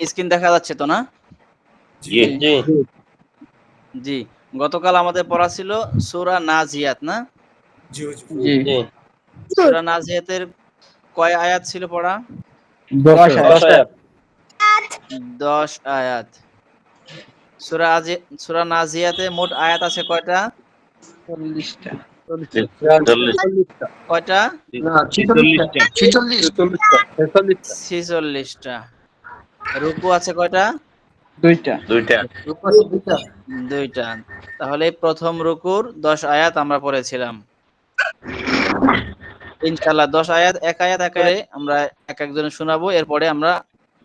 Screen দেখা যাচ্ছে তো না? জি জি জি, গতকাল আমাদের পড়া ছিল সূরা নাজিয়াত না? জি জি সূরা নাজিয়াতের কয় আয়াত ছিল পড়া? 10 আয়াত 10 আয়াত। সূরা নাজিয়াতে মোট আয়াত আছে কয়টা? 40টা কয়টা? 46 টা। রুকু আছে কয়টা? 2টা 2টা। তাহলে প্রথম রুকুর 10 আয়াত আমরা পড়েছিলাম। ইনশাআল্লাহ 10 আয়াত এক আয়াত আমরা এক একজনে শোনাবো, এরপরে আমরা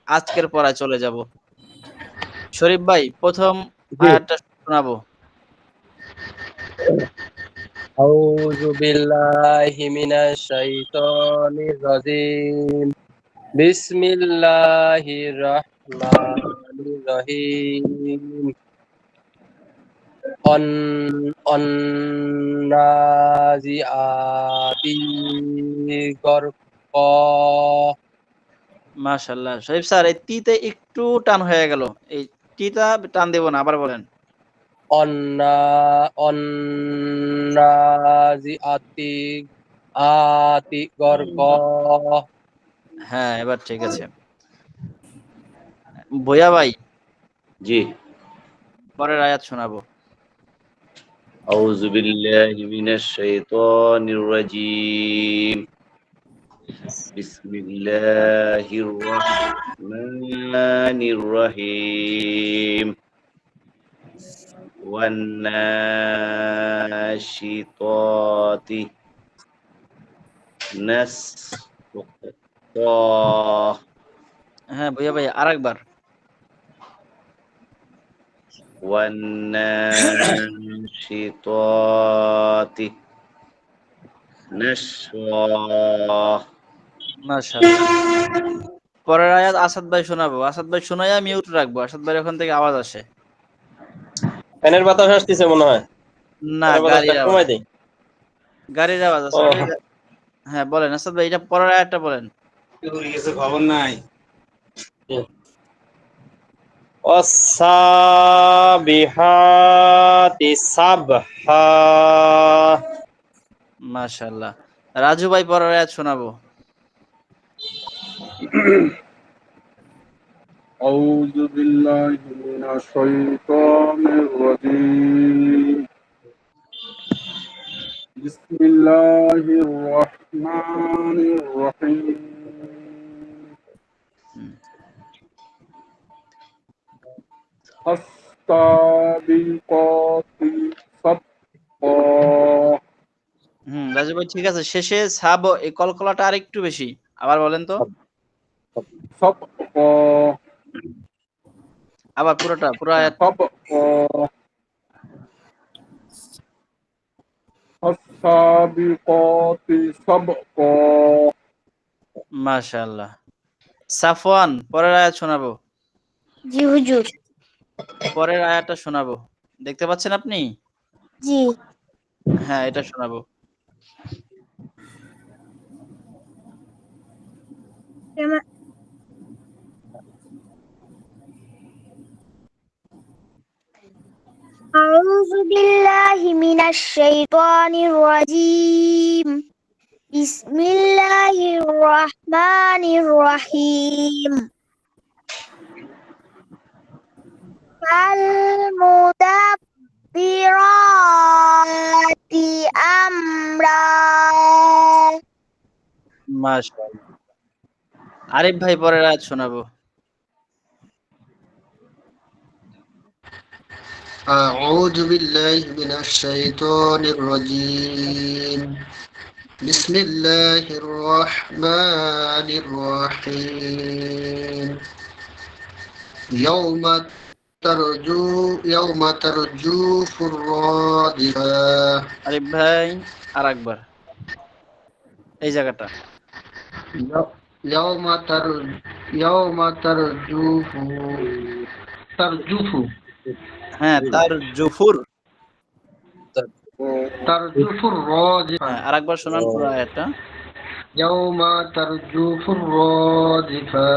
আজকের পড়ায় চলে যাব। শরীফ ভাই প্রথম আয়াতটা শোনাবো। আউযু বিল্লাহি মিনাশ শাইতানির রাজিম বিসমিল্লাহির রহমানির রহিম অন্নাজিআতি গরক। মাশাআল্লাহ। শরীফ স্যার এই টিতে একটু টান হয়ে গেল। এই টিটা টান দেব না, আবার বলেন। অন্নাজিআতি আতি গরক। হ্যাঁ, এবার ঠিক আছে। ভৈয়া ভাই জি। পরের আয়াত শোনাবো। আউযু বিল্লাহি মিনাশ শাইতানির রাজীম। বিসমিল্লাহির রহমানির রহিম। ওয়ান নাশিতাতি নাশতা। হ্যাঁ ভৈয়া ভাই আরেকবার। ওয়ান নাশিতাতি নাশরা। মাশাআল্লাহ। পরের আয়াত আসাদ ভাই শোনাবো। আসাদ ভাই শোনায়া মিউট রাখবো। আসাদ ভাই ওখান থেকে আওয়াজ আসে। ফ্যানের বাতাস আসতেছে মনে হয়। না, ফ্যানের বাতাসটা গাড়ির আওয়াজ। কমাই দেই। গাড়ির আওয়াজ আছে। হ্যাঁ বলেন আসাদ ভাই, এটা পরের আয়াতটা বলেন। খবর নাই। অসাবিহাতি সাবহা। মাশাআল্লাহ। রাজু ভাই পরের আয়াত শোনাবো। أعوذ بالله من الشيطان الرجيم بسم الله الرحمن الرحيم السابقات سبقا রাজু ভাই ঠিক আছে, শেষে সাব এই কলকলাটা আর একটু বেশি, আবার বলেন তো। سبقا আবার পুরো আয়াত। سبقا السابقات سبقا মাশাআল্লাহ। সাফওয়ান পরের আয়াত শোনাবো। জি হুজুর। পরের আয়াতটা শোনাবো। দেখতে পাচ্ছেন আপনি? জি। হ্যাঁ এটা শোনাবো। أعوذ بالله من الشيطان الرجيم بسم الله الرحمن الرحيم فالمدبرات أمرا। মাশাআল্লাহ। আরিফ ভাই পরের আয়াত শোনাবো। أعوذ بالله من الشيطان الرجيم بسم الله الرحمن الرحيم يوم ترجوف الرادفة আরিফ ভাই আরেকবার এই জায়গাটা। يوم ترجوف হ্যাঁ তার জুফুর। الرادفة হ্যাঁ আরেকবার শোনান পুরো আয়াতটা। يوم ترجف الرادفة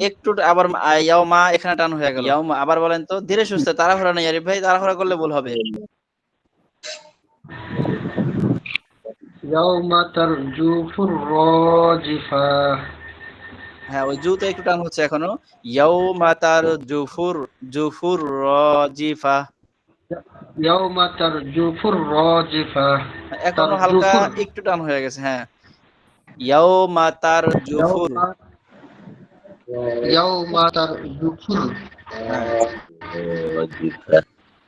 একটু আবার ইয়াউমা এখানে টান হয়ে গেল। ইয়াউমা আবার বলেন তো ধীরে সুস্থে, তাড়াহুড়া নেই আরিফ ভাই, তাড়াহুড়া করলে ভুল হবে। يوم ترجف الراجفة হ্যাঁ ওই জুতে একটু টান হচ্ছে এখনো। ইয়াউমা তারজুফুর জুফুর রাজিফা, يوم ترجف الراجفة এখনো হালকা একটু টান হয়ে গেছে। হ্যাঁ ইয়াউমা তারজুফুর, يوم ترجف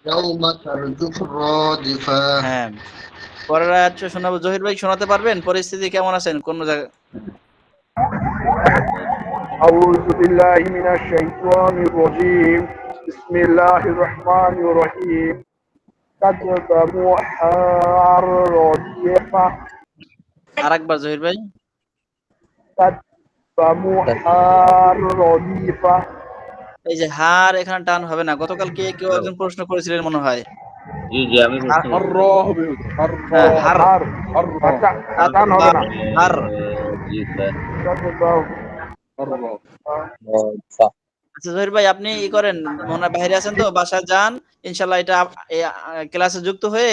يوم ترجف الراجفة হ্যাঁ পরের আয়াত শোনাবো। জহির ভাই শোনাতে পারবেন? পরিস্থিতি কেমন আছেন কোন জায়গা? أعوذ بالله من الشيطان الرجيم بسم الله الرحمن الرحيم كذب موحى الرادفة আরেকবার জহির ভাই। كذب موحى الرادفة এই যে হার এখানে টান হবে না। গতকাল কেউ একজন প্রশ্ন করেছিলেন মনে হয়। জি জি আমি বুঝতে পারছি। الراء হবে হ্যাঁ, হার। الراء টান হবে না হার। জি স্যার। كذب الراء আচ্ছা জহির ভাই আপনি ই করেন, মনে হয় বাইরে আছেন তো, বাসায় যান ইনশাআল্লাহ। এটা ক্লাসে যুক্ত হয়ে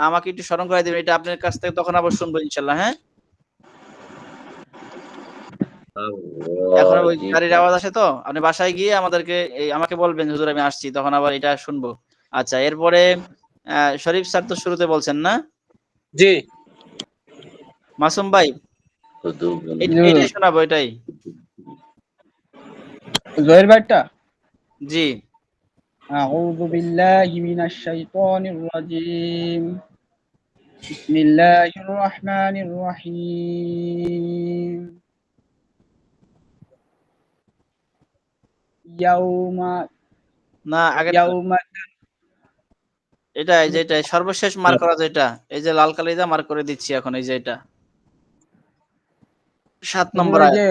আমাকে একটু স্মরণ করে দিবেন, এটা আপনার কাছ থেকে তখন আবার শুনবো ইনশাআল্লাহ। হ্যাঁ এখন ওই গাড়ির আওয়াজ আসে তো, আপনি বাসায় গিয়ে আমাদেরকে আমাকে বলবেন হুজুর আমি আসছি, তখন আবার এটা শুনবো। আচ্ছা এরপরে শরীফ স্যার তো শুরুতে বলছেন না? জি মাসুম ভাই এটাই শোনাবো, এটাই। জহির ভাইটা জি আউযু বিল্লাহি মিনাশ শাইতানির রাজিম বিসমিল্লাহির রহমানির রহিম ইয়াউমা না আগে ইয়াউমা এটাই যেটা সর্বশেষ মার্ক করা, যেটা এই যে লাল কালি দিয়ে মার্ক করে দিচ্ছি এখন, এই যে এটা 7 নম্বর আয়াত। যে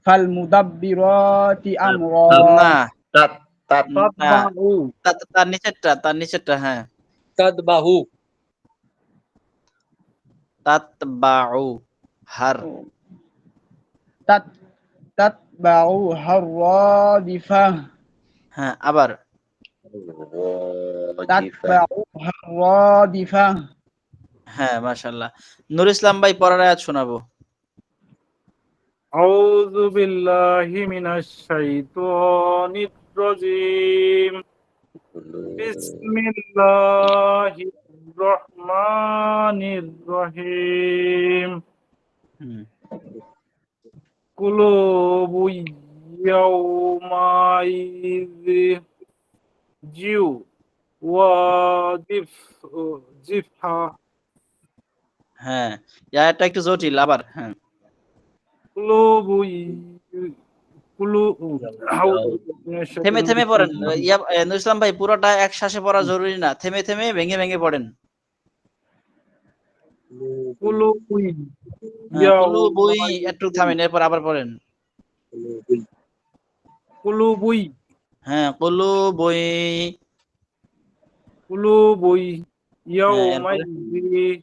ফাল মুদাব্বিরাতি আমরা না তাত তাত না, তার নিচেরটা হ্যাঁ তাদবাহু তাতবাউ হার। তাতবাউ হাররাদিফা হ্যাঁ আবার তাতবাউ হাররাদিফা হ্যাঁ মাশাআল্লাহ। নূর ইসলাম ভাই পরের আয়াত শোনাবো। أعوذ بالله من الشيطان الرجيم بسم الله الرحمن الرحيم قلوب يومئذ وجفها হ্যাঁ এই আয়াতটা একটু জটিল আবার। হ্যাঁ থেমে থেমে পড়েন। নূর ইসলাম ভাই পুরোটা এক শ্বাসে পড়া জরুরি না, থেমে থেমে ভেঙে ভেঙে পড়েন। কুলুবুই একটু থামেন, এরপর আবার পড়েন। কুলুবুই হ্যাঁ কুলুবুই কুলুবুই ইয়াউমাইযিন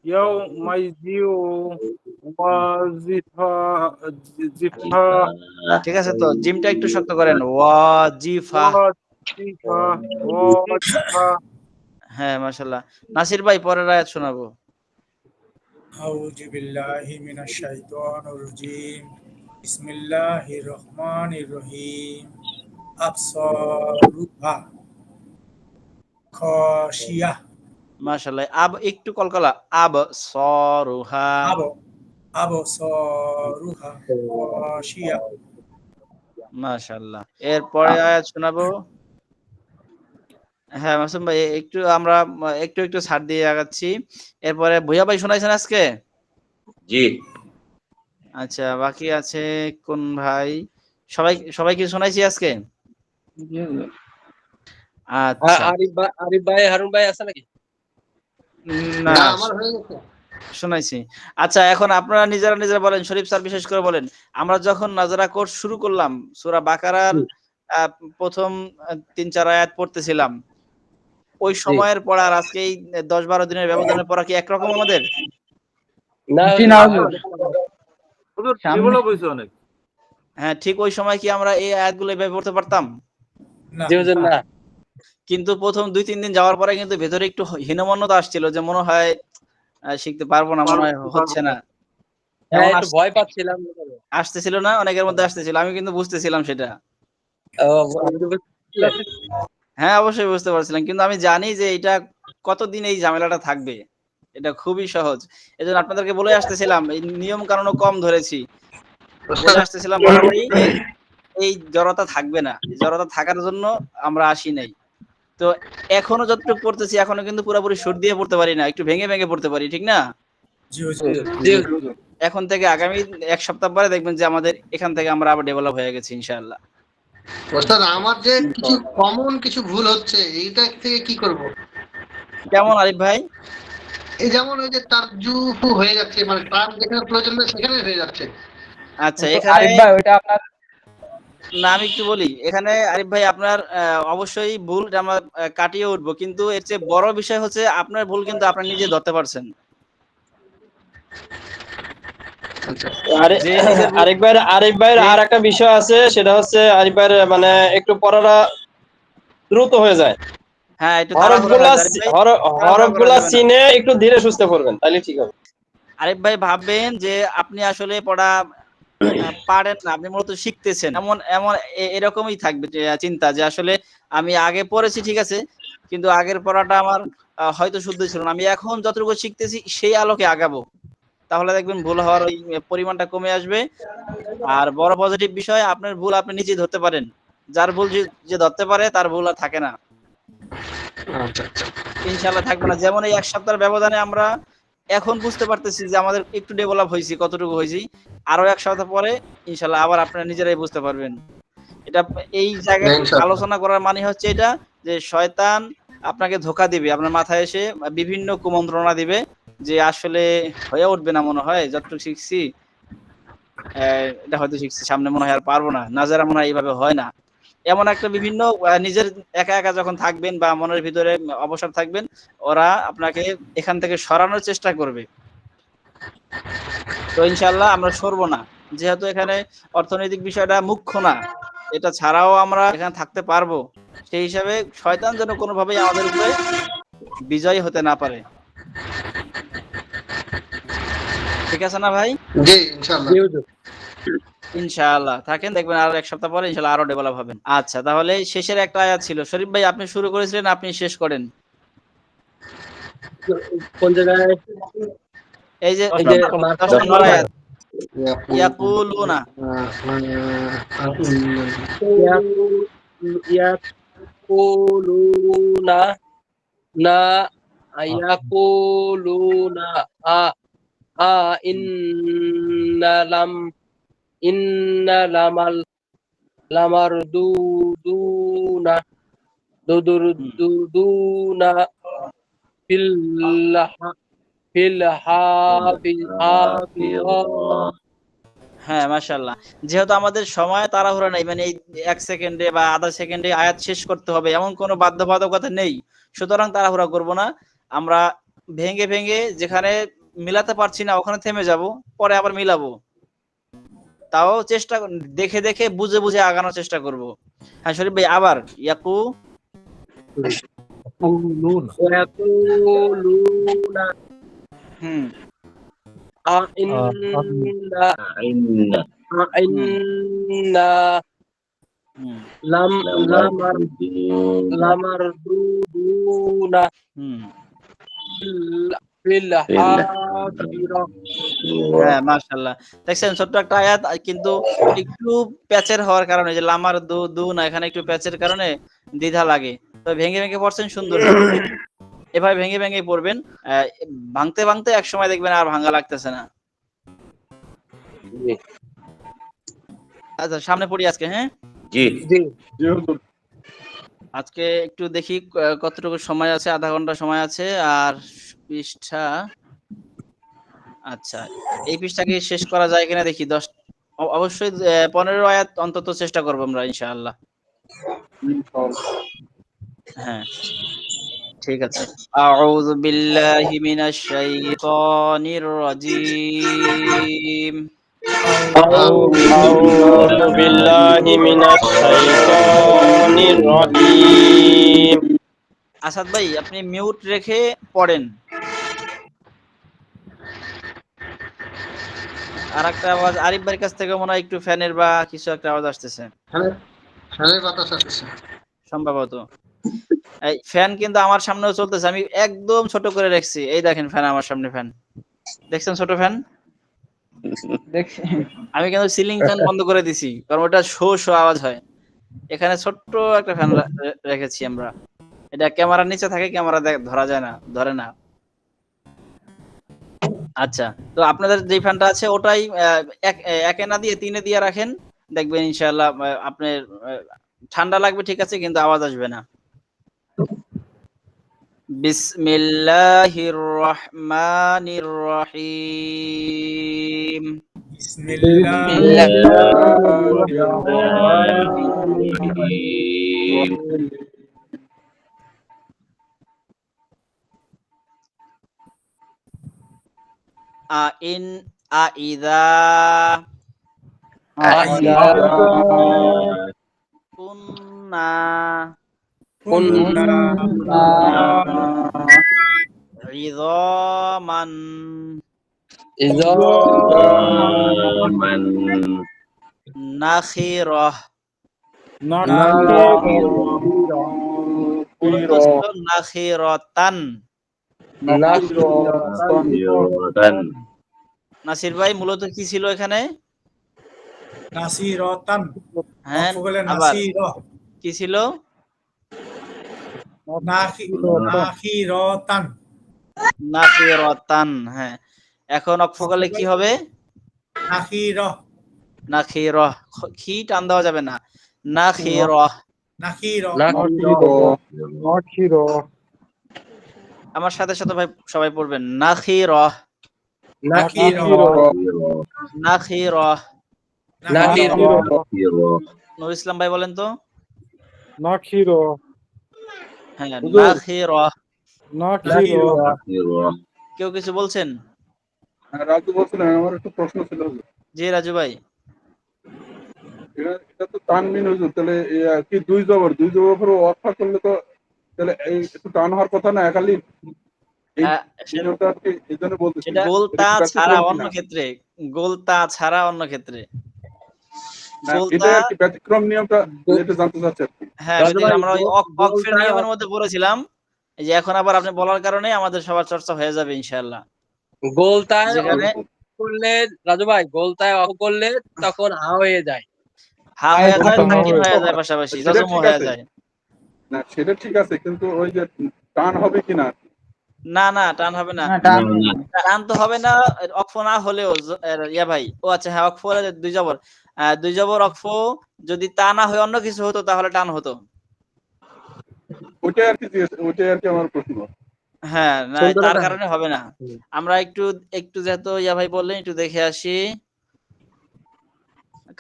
ইয়াউমাইযিন ওয়াজিফা ঠিক আছে তো, জিমটা একটু শক্ত করেন। ওয়াজিফা হ্যাঁ মাশাআল্লাহ। নাসির ভাই পরের আয়াত শোনাবো। আউযু বিল্লাহি মিনাশ শাইতানির রাজীম বিসমিল্লাহির রহমানির রহিম আবসারুহা খাশিয়া মাশাআল্লাহ। আব একটু কলকলা, আবসারুহা আবসারুহা খাশিয়া মাশাআল্লাহ। এরপরে আয়াত শোনাবো। হ্যাঁ মাসুম ভাই একটু আমরা একটু একটু ছাড় দিয়ে আগাচ্ছি। এরপরে ভুইয়া ভাই শোনাইছেন আজকে? জি আচ্ছা বাকি আছে কোন ভাই? সবাইকে শোনাইছি আজকে? আচ্ছা আরিফ ভাই হারুন ভাই আছে নাকি? না না আমার হয়ে গেছে শোনাইছি। আচ্ছা এখন আপনারা নিজেরা বলেন, শরীফ স্যার বিশেষ করে বলেন, আমরা যখন নাজরা কোর্স শুরু করলাম সূরা বাকারার প্রথম ৩-৪ আয়াত পড়তেছিলাম, ওই সময়ের পড়া আর আজকে এই ১০-১২ দিনের ব্যবধানে পড়া কি একরকম আমাদের? না হুজুর সামনে- ডেভেলপ হয়েছে অনেক। হ্যাঁ, ঠিক ওই সময় কি আমরা এই আয়াতগুলো এভাবে পড়তে পারতাম? না জি হুজুর না। কিন্তু প্রথম ২-৩ দিন যাওয়ার পরে কিন্তু ভেতরে একটু হীনমন্যতা আসছিল যে মনে হয় শিখতে পারবো না, মনে হয় হচ্ছে না। হ্যাঁ এমন একটু ভয় পাচ্ছিলাম। আসতেছিল না? অনেকের মধ্যে আসতেছিল। আমি কিন্তু বুঝতেছিলাম সেটা। ও, হ্যাঁ, অবশ্যই বুঝতে পারছিলাম। কিন্তু আমি জানি যে এটা কতদিন এই ঝামেলাটা থাকবে। এটা খুবই সহজ। এজন্য আপনাদেরকে বলে আসতেছিলাম, এই নিয়ম কানুনও কম ধরেছি। বলে আসতেছিলাম বরাবরই এই জড়তা থাকবে না। এই জড়তা থাকার জন্য আমরা আসি নাই। তো এখনো যতটুকু পড়তেছি এখনো কিন্তু পুরোপুরি সুর দিয়ে পড়তে পারি না। একটু ভেঙে, ভেঙে পড়তে পারি। ঠিক না? জি হুজুর। জি হুজুর। এখন থেকে আগামী ১ সপ্তাহ পরে দেখবেন যে আমাদের এখান থেকে আমরা আবার ডেভেলপ হয়ে গেছি ইনশাআল্লাহ। ওস্তাদ আমার যে কিছু কমন কিছু ভুল হচ্ছে, এইটা থেকে কি করব? কেমন আরিফ ভাই? এই যেমন ওই যে তারজুফু হয়ে যাচ্ছে, মানে তার যেখানে প্রয়োজন নেই সেখানে হয়ে যাচ্ছে। আচ্ছা, তো এখানে আরিফ ভাই ওইটা আপনার না আমি একটু বলি। এখানে আরিফ ভাই আপনার অবশ্যই ভুল এটা আমরা কাটিয়ে উঠবো। কিন্তু এর চেয়ে বড় বিষয় হচ্ছে আপনার ভুল কিন্তু আপনার নিজে ধরতে পারছেন। আচ্ছা। যে নিজের ভুল আরিফ ভাইয়ের যে আর একটা বিষয় আছে, সেটা হচ্ছে আরিফ ভাইয়ের মানে একটু পড়াটা দ্রুত হয়ে যায়। হ্যাঁ, একটু তাড়াহুড়া হয়ে যায় আরিফ ভাই। তাড়াহুড়া করা হরফগুলা যাবে না। চিনে একটু ধীরে সুস্থে পড়বেন, তাহলে ঠিক হবে। আরিফ ভাই ভাববেন যে আপনি আসলে পড়া পারেন না। আপনি মূলত শিখতেছেন। এমন এমন এরকমই থাকবে যে চিন্তা যে আসলে আমি আগে পড়েছি ঠিক আছে। কিন্তু আগের পড়াটা আমার হয়তো শুদ্ধ ছিল না। আমি এখন যতটুকু শিখতেছি সেই আলোকে আগাবো। তাহলে দেখবেন ভুল হওয়ার ওই পরিমাণটা কমে আসবে। আর বড় পজিটিভ বিষয় আপনার ভুল আপনি নিজেই ধরতে পারেন। যার ভুল যে ধরতে পারে তার ভুল আর থাকে না। আচ্ছা আচ্ছা। ইনশাআল্লাহ থাকবে না। যেমন এই ১ সপ্তাহের ব্যবধানে আমরা এখন বুঝতে পারতেছি যে আমাদের একটু ডেভেলপ হইছি, কতটুকু হইছি। আরো ১ সপ্তাহ পরে ইনশাআল্লাহ আবার আপনারা নিজেরাই বুঝতে পারবেন। এটা এই জায়গায় ইনশাআল্লাহ। আলোচনা করার মানে হচ্ছে এটা যে শয়তান আপনাকে ধোঁকা দিবে। আপনার মাথায় এসে বিভিন্ন কুমন্ত্রণা দিবে যে আসলে হয়ে উঠবে না মনে হয় যতটুকু শিখছি। এটা হয়তো শিখছি, সামনে মনে হয় আর পারবো না। নাজারা মনে হয় এইভাবে হয় না। এমন একটা বিভিন্ন নিজের একা, একা যখন থাকবেন বা মনের ভিতরে অবসাদ থাকবেন, ওরা আপনাকে এখান থেকে সরানোর চেষ্টা করবে। তো ইনশাআল্লাহ আমরা সরবো না। যেহেতু এখানে অর্থনৈতিক বিষয়টা মুখ্য না। এটা ছাড়াও আমরা এখানে থাকতে পারবো। সেই হিসাবে শয়তান যেন কোনোভাবেই আমাদের উপরে বিজয়ী হতে না পারে। ঠিক আছে না ভাই? জি ইনশাআল্লাহ। জি হুজুর। ইনশাআল্লাহ থাকেন, দেখবেন আরো ১ সপ্তাহ পরে ইনশাআল্লাহ আরো ডেভেলপ হবেন। আচ্ছা, তাহলে শেষের একটা আয়াত ছিল। শরীফ ভাই আপনি শুরু করেছিলেন, আপনি শেষ করেন। কোন জায়গায়? এই যে এই যে ১০ নম্বর আয়াত। ইয়াকুলুনা। ইয়াকুলুনা না ইয়াকুলুনা আ ইন্নালামাল লামারদুদুনা দুদুরদুদুনা ফিল হাফিরা। হ্যাঁ, মাশাআল্লাহ। যেহেতু আমাদের সময় তাড়াহুড়া নাই, মানে এই ১ সেকেন্ডে বা আধা সেকেন্ডে আয়াত শেষ করতে হবে এমন কোনো বাধ্যবাধকতা নেই। সুতরাং তাড়াহুড়া করব না। আমরা ভেঙে, ভেঙে যেখানে মিলাতে পারছি না ওখানে থেমে যাব। পরে আবার মিলাবো। তাও চেষ্টা দেখে, দেখে বুঝে, বুঝে আগানোর চেষ্টা করব। হ্যাঁ, শরীফ ভাই আবার ইয়াকুলুনা হুম, ইন্না ইন্না ইন্না হুম, লামারদুদুনা হুম। ফিল হাফিরা। হ্যাঁ, মাশাআল্লাহ। দেখছেন ছোট্ট একটা আয়াত কিন্তু একটু প্যাচের হওয়ার কারণে যে লামার দু না এখানে একটু প্যাচের কারণে দ্বিধা লাগে। তো ভেঙে, ভেঙে পড়ছেন সুন্দর। এভাবে ভেঙে, ভেঙে পড়বেন। ভাঙতে, ভাঙতে একসময় দেখবেন আর ভাঙা লাগতেছে না। আচ্ছা, সামনে পড়ি আজকে, হ্যাঁ? জি জি আজকে একটু দেখি কতটুকু সময় আছে, আধা ঘন্টা সময় আছে। আর পৃষ্ঠা আচ্ছা, এই পৃষ্ঠা কি শেষ করা যায় কিনা দেখি। অবশ্যই ১৫ আয়াত অন্তত চেষ্টা করব আমরা ইনশাআল্লাহ। হ্যাঁ, ঠিক আছে। আউযু বিল্লাহি মিনাশ শাইতানির রাজীম। আউযু বিল্লাহি মিনাশ শাইতানির রাজিম। আসাদ ভাই আপনি মিউট রেখে পড়েন। আর একটা আওয়াজ আরিফ ভাইয়ের কাছ থেকে মনে হয় একটু ফ্যানের বা কিছু একটা আওয়াজ আসতেছে ফ্যানের বাতাস আসছে। সম্ভবত। এই ফ্যান কিন্তু আমার সামনেও চলতেছে, আমি একদম ছোট করে রাখছি। এই দেখেন ফ্যান আমার সামনে, ফ্যান দেখছেন ছোট ফ্যান? দেখছি। আমি কিন্তু সিলিং ফ্যান বন্ধ করে দিছি, কারণ ওটা শো শো আওয়াজ হয়। এখানে ছোট্ট একটা ফ্যান রেখেছি আমরা। এটা ক্যামেরার নিচে থাকে, ক্যামেরা ধরা যায় না, ধরে না। আচ্ছা, তো আপনাদের যে ফ্যানটা আছে ওটাই একে না দিয়ে 3-এ দিয়ে রাখেন, দেখবেন ইনশাআল্লাহ আপনার ঠান্ডা লাগবে ঠিক আছে, কিন্তু আওয়াজ আসবে না। বিসমিল্লাহির রহমানির রহিম। আইদা কুন্না ইযামান নাখিরাহ। নাখিরাতান। নাসির ভাই মূলত কি ছিল এখানে? নাসিরাতান। হ্যাঁ, বলে আবার নাসিরা। কি ছিল? নাখিরাতান। নাখিরাতান। হ্যাঁ, এখন অক্ফ করলে কি হবে? নাখিরা। নাখিরাহ। কি টান দেওয়া যাবে না। নাখিরাহ। নাখিরা। আমার সাথে সাথে ভাই সবাই পড়বেন। নাখিরাহ। নাখিরা। নাখিরাহ। নাখিরা। নূর ইসলাম ভাই বলেন তো। নাখিরা। হ্যাঁ, হুজুর। নাখিরাহ। নাখিরা। কেউ কিছু বলছেন? রাজু বলছিলেন, আমার একটু প্রশ্ন ছিল। জি রাজু ভাই। এটা তো তানবিন হুজুর, তাহলে কি দুই জবর পরে অর্থ করলে তো তাহলে এই একটু টান হওয়ার কথা না একালি? গোলতা ছাড়া অন্য ক্ষেত্রে, গোলতা ছাড়া অন্য ক্ষেত্রে এটা কি ব্যতিক্রম নিয়মটা যেটা জানতে চাচ্ছি। হ্যাঁ, আমরা ওই অক্ফের নিয়মের মধ্যে পড়েছিলাম, এই যে এখন আবার আপনি বলার কারণে আমাদের সবার চর্চা হয়ে যাবে ইনশাআল্লাহ। গোলতায় যেখানে করলে রাজু ভাই, গোলতায় অফ করলে তখন হা হয়ে যায়। হা হয়ে যায়, তাকিন হয়ে যায়, পাশাপাশি জজম হয়ে যায়। না সেটা ঠিক আছে, কিন্তু ওই যে টান হবে কিনা? না না, টান হবে না। টান তো হবে না অক্ফ না হলেও। ইয়া ভাই, ও আচ্ছা হ্যাঁ, অক্ফ হলে দুই জবর, দুই জবর অক্ফ যদি তা না হয় অন্য কিছু হতো তাহলে টান হতো। ওইটাই আর কি আমার প্রশ্ন। হ্যাঁ, না তার কারণে হবে না। আমরা একটু যেহেতু ইয়া ভাই বললেন, একটু দেখে আসি।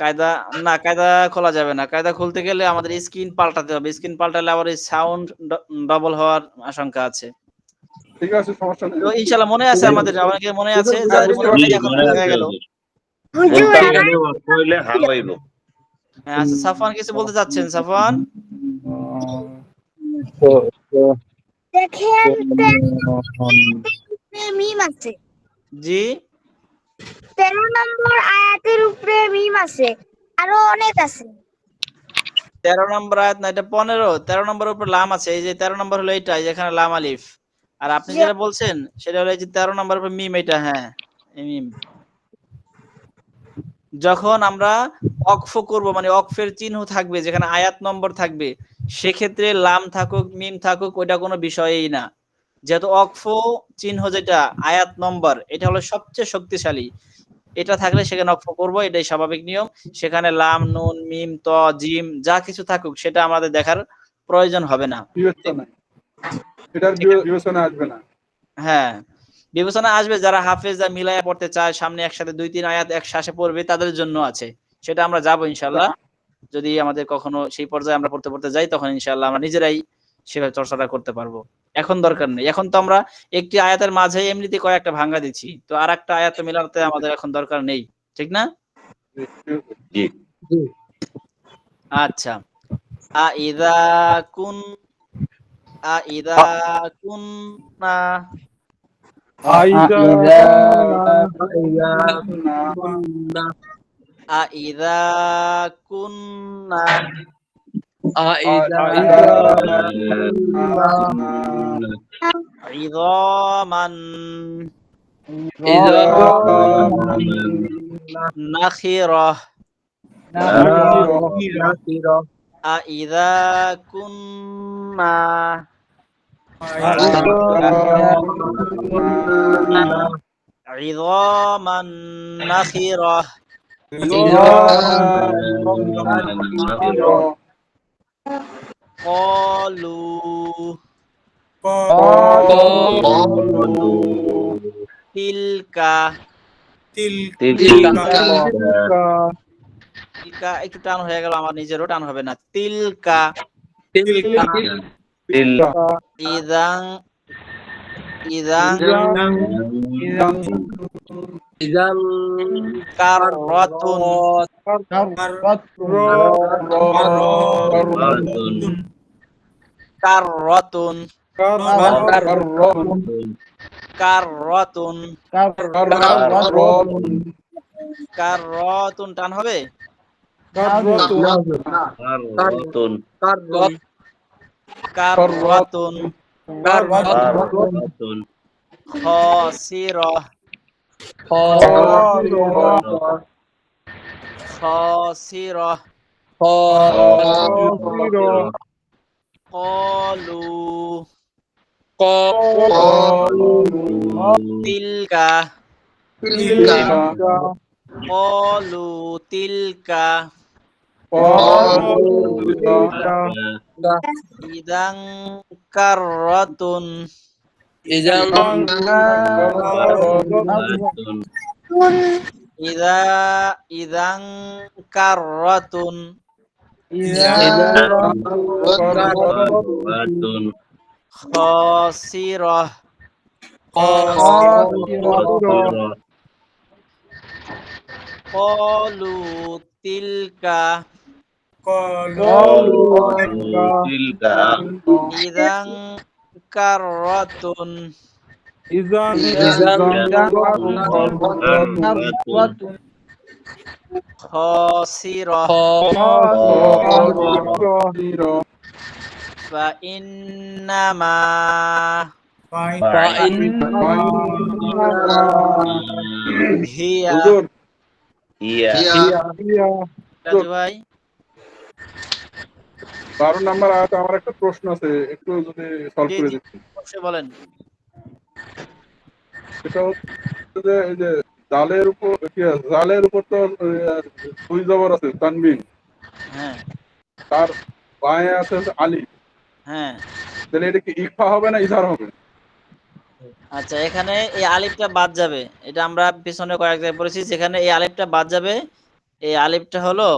কায়দা না, কায়দা খোলা যাবে না। কায়দা খুলতে গেলে আমাদের স্ক্রিন পাল্টাতে হবে। স্ক্রিন পাল্টালে আবার এই সাউন্ড ডবল হওয়ার আশঙ্কা আছে। ঠিক আছে, সমস্যা নেই। তো ইনশাআল্লাহ মনে আছে আমাদের, আমাদের মনে আছে, যাদের মনে নেই এখন হয়ে গেল। হ্যাঁ, আচ্ছা সাফওয়ান কিছু বলতে চাচ্ছেন? সাফওয়ান দেখেন মিম আছে। জি, 13 নম্বর আয়াতের উপরে মিম আছে, আরো অনেক আছে। 13 নম্বর আয়াত না, এটা 15। 13 নম্বরের উপর লাম আছে। এই যে 13 নম্বর হলো এইটা, যেখানে লাম আলিফ। আর আপনি যেটা বলছেন সেটা হলো এই যে 13 নম্বরের উপর মিম, এটা হ্যাঁ এই মিম। যখন আমরা অক্ফ করব, মানে অক্ফের চিহ্ন থাকবে, যেখানে আয়াত নম্বর থাকবে, সেক্ষেত্রে লাম থাকুক মিম থাকুক ওইটা কোনো বিষয়ই না। যেহেতু অক্ফ চিহ্ন যেটা আয়াত নম্বর, এটা হলো সবচেয়ে শক্তিশালী। এটা থাকলে সেখানে অক্ফ করব, এটাই স্বাভাবিক নিয়ম। সেখানে লাম নুন মিম ত জিম যা কিছু থাকুক সেটা আমাদের দেখার প্রয়োজন হবে না। বিবেচনা আসবে না। হ্যাঁ, বিবেচনা আসবে যারা হাফেজ, যা মিলায়া পড়তে চায়, সামনে একসাথে 2-3 আয়াত একসাথে পড়বে, তাদের জন্য আছে। সেটা আমরা যাবো ইনশাআল্লাহ। যদি আমাদের কখনো সেই পর্যায়ে আমরা পড়তে যাই, তখন ইনশাআল্লাহ আমরা নিজেরাই সেভাবে চর্চাটা করতে পারবো। এখন দরকার নেই। এখন তো আমরা একটি আয়াতের মাঝে এমনিতে কয়েকটা ভাঙ্গা দিচ্ছি, তো আর একটা আয়াত মিলাতে আমাদের এখন দরকার নেই, ঠিক না? জি আচ্ছা আইদা কুন আইদা কুননা আইদা আইদা কুননা ইযামান নাখিরাহ আইদা কুননা ইযামান নাখিরাহ ক্বালু তিলকা তিলকা একটু টান হয়ে গেল, আমার নিজেরও টান হবে না। তিলকা ইদাং ইদাং কাররাতুন কাররাতুন কাররাতুন কাররাতুন টান হবে। কাররাতুন কাররাতুন কাররাতুন খাসিরাহ খাসিরাহ ক্বালু তিলকা ক্বালু তিলকা ইদাং কাররাতুন ইদাং কাররাতুন খাসিরাহ ক্বালু তিলকা ইদাং কাররাতুন খাসিরাহ ফাইন্নামা হিয়া রাজু ভাই 12 নম্বর আয়াতে আমার একটা প্রশ্ন আছে, একটু যদি সলভ করে দিচ্ছি। অবশ্যই বলেন। সেটা হচ্ছে যে এই যে জালের উপর জালের উপর তো দুই জবর আছে তানবিন, হ্যাঁ তার বায়ে আছে হচ্ছে আলিফ, হ্যাঁ তাহলে এটা কি ইকফা হবে না ইজহার হবে? আচ্ছা, এখানে এই আলিফটা বাদ যাবে। এটা আমরা পিছনে কয়েক জায়গায় পড়েছি, যেখানে এই আলিফটা বাদ যাবে। এই আলিফটা হলো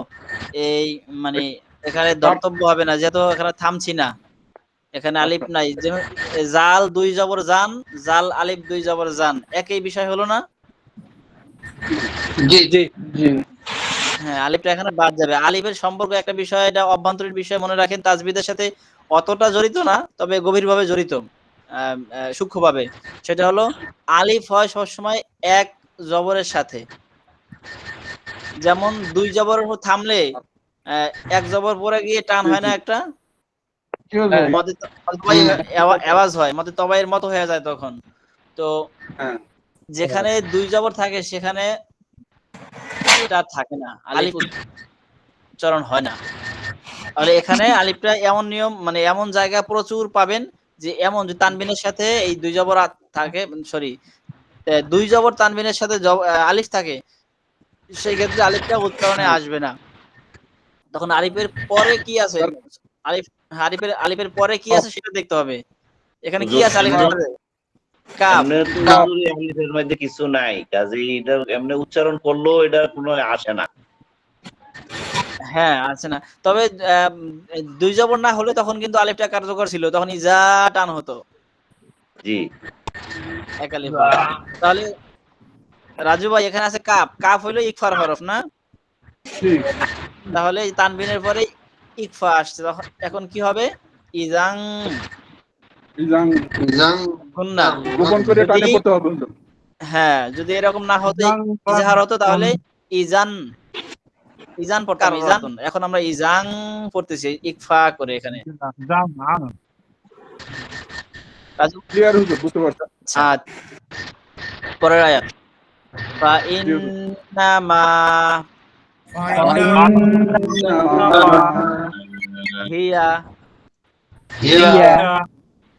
এই মানে এখানে ধর্তব্য হবে না, যেহেতু এখানে থামছি না, এখানে আলিফ নাই। যেমন জাল দুই জবর জান, জাল আলিফ দুই জবর জান, একই বিষয় হলো না? হ্যাঁ, আলিফটা এখানে বাদ যাবে। আলিফের সম্পর্ক একটা বিষয়, এটা অভ্যন্তরীণ বিষয়, মনে রাখেন। তাজবিদের সাথে অতটা জড়িত না, তবে গভীরভাবে জড়িত, সূক্ষ্মভাবে। সেটা হলো আলিফ হয় সবসময় এক জবরের সাথে। যেমন দুই জবরের উপর থামলে এক জবর পরে গিয়ে টান হয় না একটা, আওয়াজ হয়, মতে তবাইয়ের মতো হয়ে যায় তখন। তো যেখানে দুই জবর থাকে সেখানে এটা থাকে না, আলিফ উচ্চারণ হয় না। তাহলে এখানে আলিফটা এমন নিয়ম, মানে এমন জায়গা প্রচুর পাবেন যে এমন যে তানবিনের সাথে এই দুই জবর থাকে, সরি দুই জবর তানবিনের সাথে আলিফ থাকে, সেই ক্ষেত্রে আলিফটা উচ্চারণে আসবে না। তখন আলিফের পরে কি আছে, আলিফের পরে কি আছে সেটা দেখতে হবে। এখানে কি আছে আলিফের পরে? কাফ। আলিফের মধ্যে কিছু নাই, কাজে এটা এমনি উচ্চারণ করলেও এটা কোনো আসে না। হ্যাঁ, আছে না। তবে দুই জবর না হলে তখন কিন্তু আলিফটা কার্যকর ছিল, তখন ইজা টান হতো। জি, এক আলিফ। তাহলে রাজু ভাই এখানে আছে কাফ। কাফ হইলো ইকফার হরফ না? ঠিক তাহলে এই তানবিনের পরে ইকফা আসছে, এখন কি হবে? ইজাং ইজাং ইজাং গুন্না। গোপন করে টানে যদি- পড়তে হবে হুজুর। হ্যাঁ, যদি এরকম না হতো, ইজহার হতো, তাহলে ইজান ইজান পড়তাম, ইজান। এখন আমরা ইজাং পড়তেছি ইকফা করে এখানে। রাজু, ক্লিয়ার হুজুর, বুঝতে পারছি। আচ্ছা, পরের আয়াত। ফা ইন্নামা হিয়া হিয়া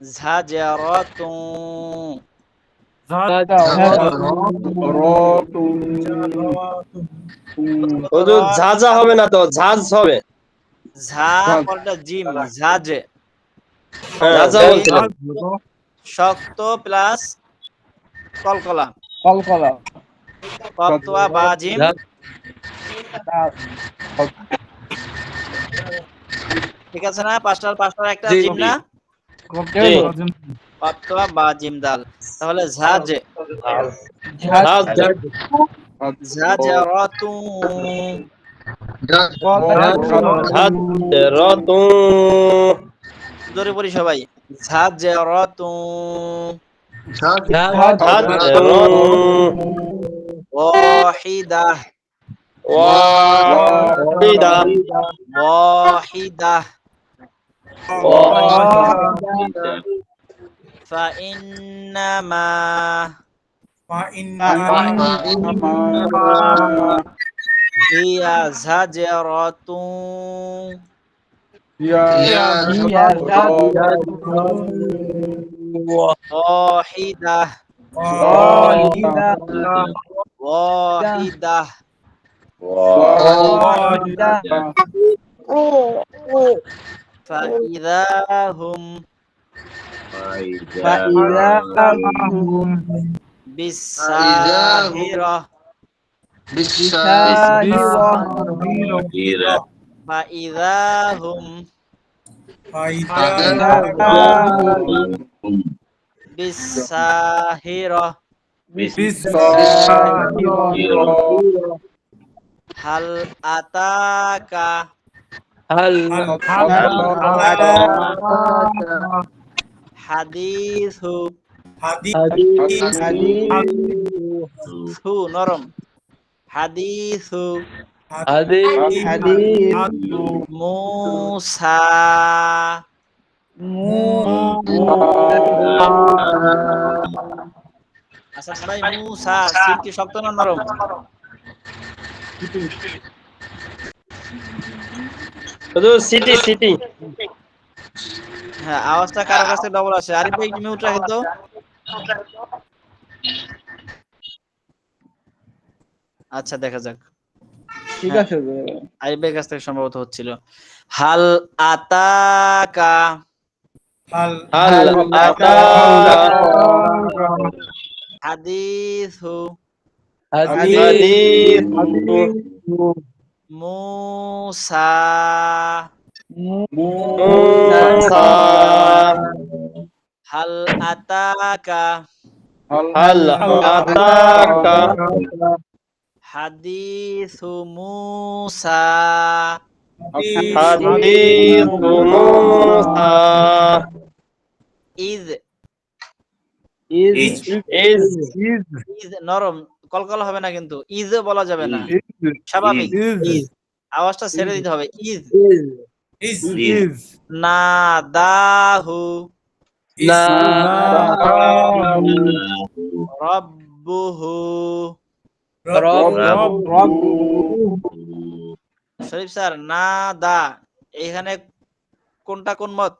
জাজারাতুন হুজুর ঝাঁঝা হবে না তো, ঝাঁঝ হবে। ঝা পরটা জিম, ঝাজে। ঝাঁঝা বলছিলাম। শক্ত প্লাস কলকলা, কলকলা কতোয়া বা জিম। ঠিক আছে না? পাঁচটার একটা জি, জিম না, জি। কতোয়া বা জিম দাল। তাহলে ঝাজে ঝাঁঝ, জাজারাতুন ঝাঁঝরাতুন, জোরে পড়ি সবাই, জাজারাতুন ঝাঁঝরাতুন, ওয়াহিদা ওয়াহিদা, ওয়াহিদা ওয়াহিদা, ফাইন্নামা হিয়া জাজারাতুন ওয়াহিদা ওয়াহিদা فإذا هم بالساهرة فإذا هم بالساهرة هل أتاك حديث হু নরম, হাদিস মুসা আচ্ছা ভাই, মুসা সিন কি শক্ত না নরম? হুজুর সিটি, সিটি। হ্যাঁ, আওয়াজটা কারো কাছে ডবল আসে। আরিফ ভাই একটু মিউট রাখেন তো। আচ্ছা, দেখা যাক। ঠিক আছে আরিফ ভাইয়ের কাছ থেকে সম্ভবত হচ্ছিল। হাল আতাকা হাল আতাকা হাদিসু হাদিসু মুসা মুসা হাল আতাকা হাল আতাকা হাদিসু মুসা হাদিসু মুসা ইজ ইজ ইজ নরম, কলকলা হবে না, কিন্তু ইজ বলা যাবে না, স্বাভাবিক ইজ, আওয়াজটা ছেড়ে দিতে হবে। ইজ নাদাহু রাব্বুহু শরীফ স্যার, নাদা এখানে কোনটা কোন মত?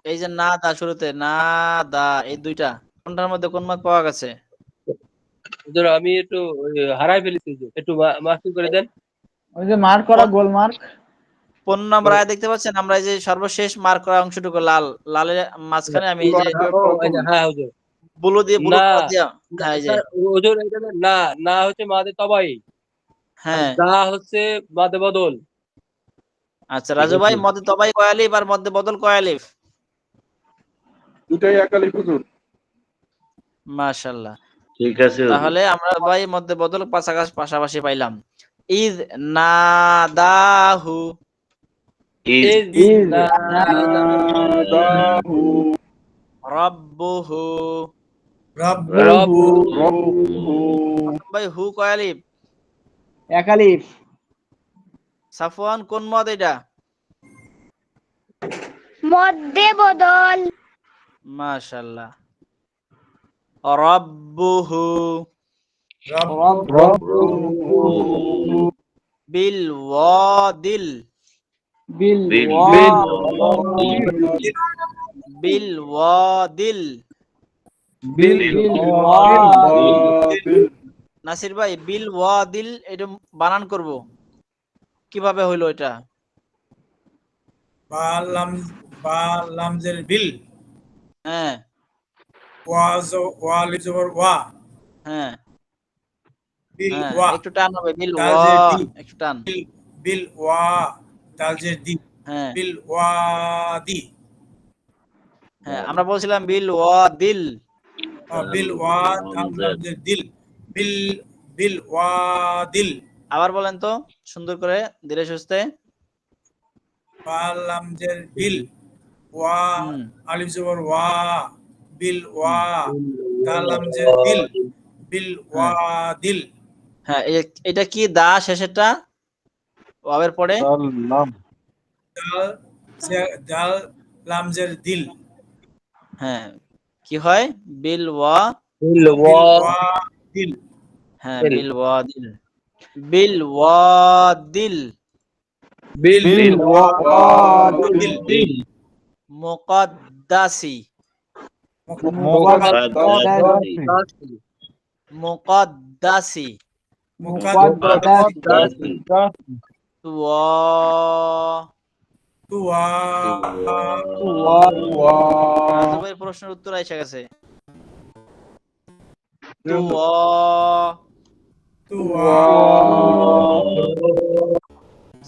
এই যে নাদা শুরুতে, নাদা, এই দুইটা কোনটার মধ্যে কোন মত পাওয়া গেছে? আমি একটু হারাই ফেলেছি, একটু মাফি করে দেন। ওই যে মার্ক করা গোল মার্ক 15 নম্বর আয়াত দেখতে পাচ্ছেন? আমরা এই যে সর্বশেষ মার্ক করা অংশটুকু লালের মাঝখানে আমি এই যে হ্যাঁ হুজুর, বুলু দিয়ে বুলু না, দিয়া, হ্যাঁ এই যে হুজুর এটা না, না হচ্ছে মাদে তবাই, হ্যাঁ। দা হচ্ছে মাদে বদল। আচ্ছা রাজু ভাই, মধ্যে তবাই কয় আলিফ আর মধ্যে বদল কয় আলিফ? দুটাই একালি হুজুর। মাশাআল্লাহ। ঠিক আছে হুজুর। তাহলে আমরা ভাই মধ্যে বদল পাশাপাশি পাইলাম। ইদ নাদাহু ইজ নাদাহু রাব্বুহু। রব্বুহু রাব্বুহু ভাই হু কয় আলিফ? এক আলিফ। সাফওয়ান কোন মদ এটা? মধ্যে বদল। মাশাআল্লাহ। রাব্বুহু রাব্বুহু বিল ওয়াদিল বিল বিল বিল ওয়াদিল। বিল ওয়াদিল নাসির ভাই বিল ওয়াদিল এটা বানান করব কিভাবে হইলো এটা? বা লামজের বিল, হ্যাঁ ওয়া লিফ জবর ওয়া, হ্যাঁ বিল হ্যাঁ ওয়া, একটু টান হবে বিল দাল ওয়া, জের দি, একটু টান। বিল ওয়া, দাল জের দি, হ্যাঁ বিল ওয়াদি, হ্যাঁ আমরা বলছিলাম বিল ওয়াদিল। বিল ওয়া, দাল লামজের দিল, বিল ওয়াদিল, আবার বলেন তো সুন্দর করে ধীরে সুস্থে। বা লামজের বিল, ওয়া হুম। আলিফ জবর ওয়া, বিল ওয়া, দাল লামজের দিল, বিল ওয়াদিল, হ্যাঁ এটা কি দা শেষেরটা ওয়াবের পরে? দাল লামজের দিল, হ্যাঁ কি হয়? বিল ওয়া, বিল ওয়াদিল, হ্যাঁ বিল ওয়াদিল, বিল ওয়াদিল বিল ওয়াদিল মুকাদ্দাসি মুকাদ্দাসি মুকাদ্দাসি, ওয়া তুয়া রাজু ভাই প্রশ্নের উত্তর এসে গেছে। তুয়া তুয়া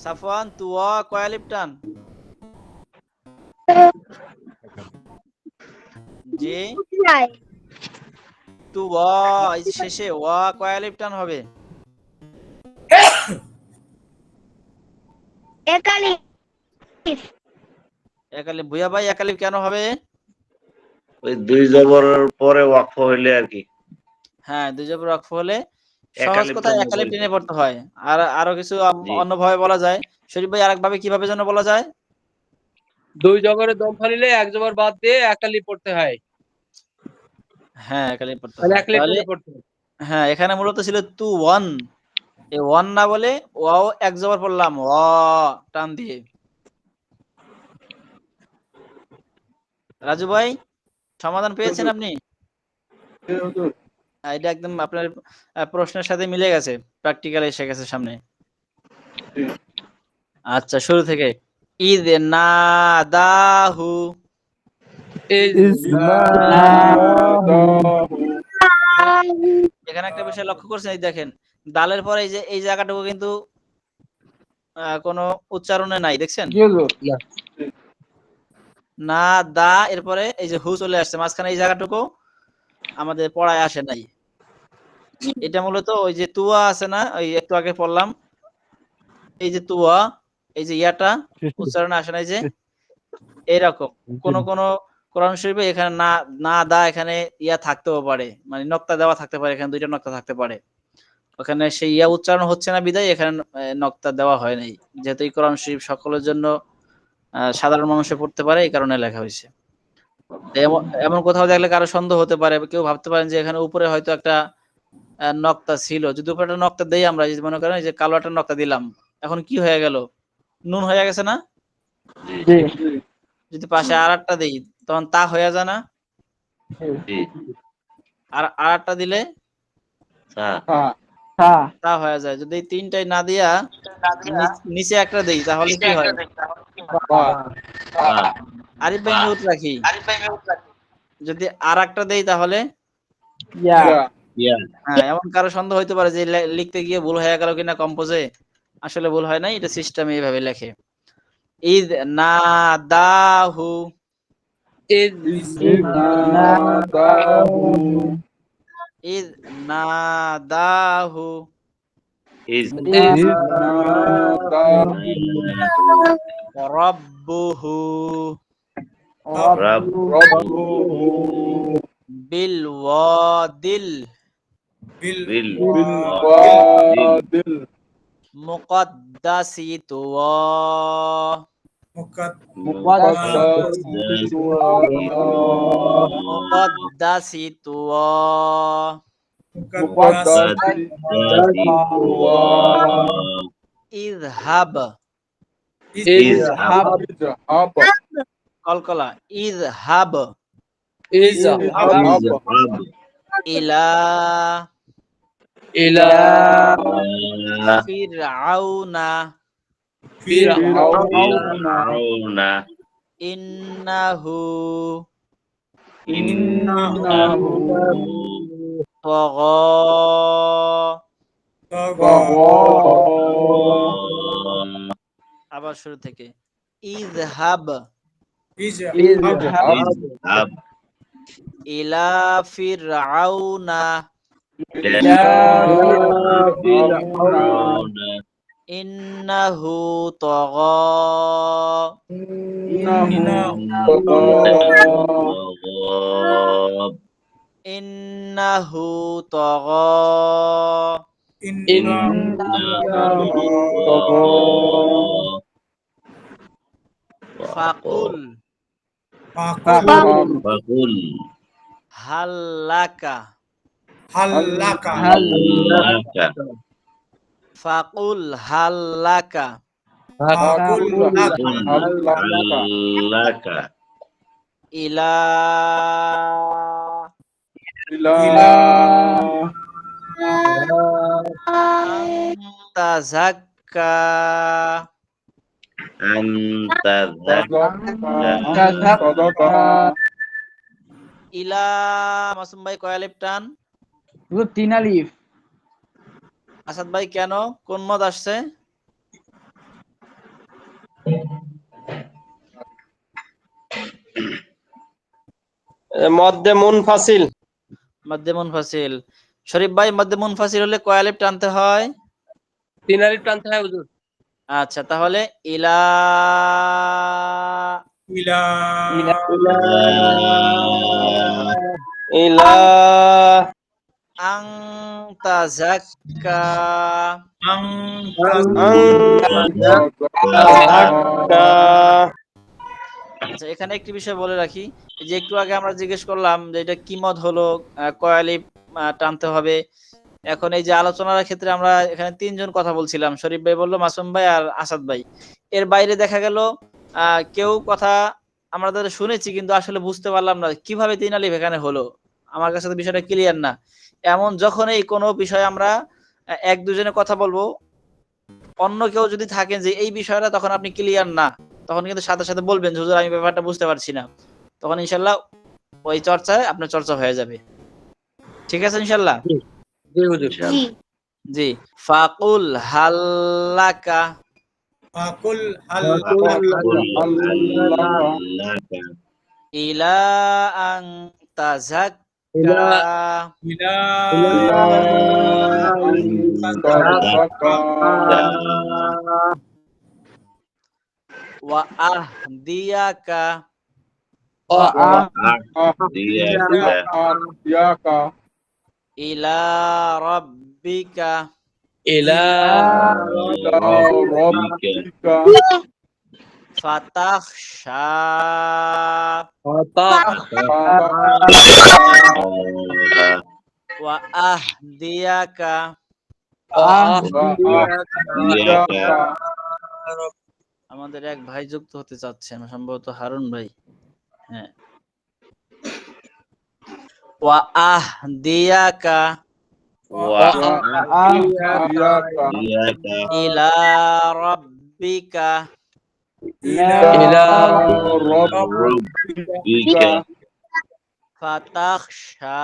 সাফওয়ান তুয়া কয় আলিফ টান? জি নাই। তুয়া এই যে শেষে ওয়া কয় আলিফ টান হবে? এক আলিফ। এক আলিফ। ভুয়া ভাই এক আলিফ কেন হবে? ওই দুই জবরের পরে ওয়াকফ হইলে আর কি। হ্যাঁ দুই জবর ওয়াকফ হলে এক সহজ আলিফ কথায় টান এক আলিফ বলতে। টেনে পড়তে হয়। আর আরো কিছু জি। অন্যভাবে বলা যায়। শরীফ ভাই আরেক ভাবে কিভাবে যেন বলা যায়? দুই জবরে দম ফালিলে এক জবর বাদ দিয়ে এক আলিফ পড়তে হয়, হ্যাঁ এক আলিফ পড়তে মানে হয়। এক আলিফ তাহলে টেনে পড়তে হয়। হ্যাঁ এখানে মূলত ছিল তু ওয়ান, এই ওয়ান না বলে ওয়াও এক জবর পড়লাম ওয়া টান দিয়ে। রাজু ভাই সমাধান পেয়েছেন আপনি? এটা একদম আপনার প্রশ্নের সাথে মিলে গেছে, প্র্যাকটিক্যাল এসে গেছে সামনে। আচ্ছা শুরু থেকে ইদ নাদাহু এখানে একটা বিষয় লক্ষ্য করছেন, এই দেখেন দালের পরে এই যে এই জায়গাটুকু কিন্তু কোনো উচ্চারণে নাই, দেখছেন? না দা এরপরে এই যে হু চলে আসছে মাঝখানে, এই জায়গাটুকু আমাদের পড়ায় আসে নাই। এটা মূলত ওই যে তুয়া আছে না, ওই একটু আগে পড়লাম, এই যে তুয়া এই যে ইয়াটা উচ্চারণে আসে নাই যে এরকম কোন কোন কোরআন শরীফে এখানে না না দা এখানে ইয়া থাকতেও পারে, মানে নক্তা দেওয়া থাকতে পারে, এখানে দুইটা নক্তা থাকতে পারে, ওখানে সেই ইয়া উচ্চারণ হচ্ছে না বিদায় এখানে নক্তা দেওয়া হয় নাই, যেহেতু এই কোরআন শরীফ সকলের জন্য সাধারণ মানুষে পড়তে পারে এই কারণে লেখা হয়েছে। এমন কোথাও দেখলে কারো সন্দেহ হতে পারে, কেউ ভাবতে পারেন যে এখানে উপরে হয়তো একটা নক্তা ছিল, যদি উপরে একটা নক্তা দেই আমরা, যদি মনে করেন যে কালো একটা নক্তা দিলাম, এখন কি হয়ে গেল? নুন হয়ে গেছে না? যদি পাশে আর একটা দিই তখন তা হয়ে যায় না? আর একটা দিলে তা হয়ে যায়। যদি তিনটাই না দিয়া নিচে একটা দেই তাহলে কি হয়? আরিফ ভাই মিউট রাখি। যদি আর একটা দেই তাহলে হ্যাঁ, এমন কারো সন্দেহ হইতে পারে যে লিখতে গিয়ে ভুল হয়ে গেল কিনা কম্পোজে, আসলে ভুল হয় নাই, এটা সিস্টেম এইভাবে লেখে। ইদ নাদাহু إذ ناداه إذ ناداه ربه ربه بالوادي بالواد المقدس طوى المقدس مقدس طوى مقدس اذهب اذهب قلقلة اذهب اذهب إلى إلى فرعون فرعون إنه إنه طغى طغى আবার শুরু থেকে ইযহাব اذهب ইলা ফিরআউনা فرعون ইন্নাহু তাগা ইন্নাহু তাগা ফাকুল فقل হাল্লাকা لك ফাকুল হাল্লাকা لك ইলা তাযাক্কা أنت ইলা মাসুম ভাই কয় আলিফ টান হুজুর 3 আলিফ। আসাদ ভাই কেন কোন মত আসছে মধ্যে মুনফাসিল। মধ্যে মুনফাসিল। শরীফ ভাই মধ্যে মুনফাসিল হলে কয় আলিফ টানতে হয় 3 আলিফ টানতে হয় হুজুর। আচ্ছা তাহলে ইলা ইলা আং তাযাক্কা আচ্ছা এখানে একটি বিষয় বলে রাখি যে একটু আগে আমরা জিজ্ঞেস করলাম যে এটা কি মত হলো কয় আলিফ টানতে হবে। এখন এই যে আলোচনার ক্ষেত্রে আমরা এখানে তিনজন কথা বলছিলাম, শরীফ ভাই বললো, মাসুম ভাই আর আসাদ ভাই। এর বাইরে দেখা গেল কেউ কথা আমরা তাদের শুনেছি কিন্তু আসলে বুঝতে পারলাম না কিভাবে 3 আলিফ এখানে হলো। আমার কাছে তো বিষয়টা ক্লিয়ার না। এমন যখন এই কোনো বিষয়ে আমরা এক দুজনে কথা বলবো, অন্য কেউ যদি থাকেন যে এই বিষয়টা তখন আপনি ক্লিয়ার না, তখন কিন্তু সাথে সাথে বলবেন যে হুজুর আমি ব্যাপারটা বুঝতে পারছি না। তখন ইনশাআল্লাহ ওই চর্চায় আপনার চর্চা হয়ে যাবে। ঠিক আছে ইনশাআল্লাহ? জি হুজুর। জি। ফাকুল হাল্লাকা ইলা আন তাযাক্কা ওয়া আহদিয়াকা ইলা রাব্বিকা ইলা ফাতাখশা ওয়া আহদিয়াকা আমাদের এক ভাই যুক্ত হতে চাচ্ছেন, সম্ভবত হারুন ভাই। হ্যাঁ। ওয়া আহদিয়াকা ইলা রাব্বিকা ফাতাখশা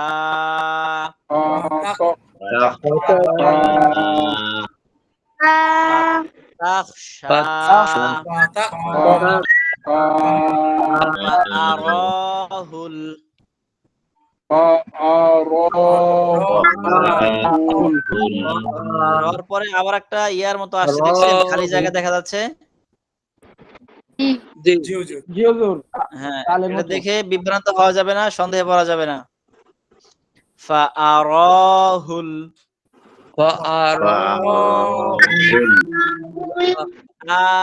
আরাহুল রর পরে আবার একটা ইয়ার মতো আসছে, দেখছেন খালি জায়গা দেখা যাচ্ছে। জি জি হুজুর। জি হুজুর। হ্যাঁ, তালের এটা মতো। দেখে বিভ্রান্ত হওয়া যাবে না, সন্দেহে পড়া যাবে না। ফাআরাহুল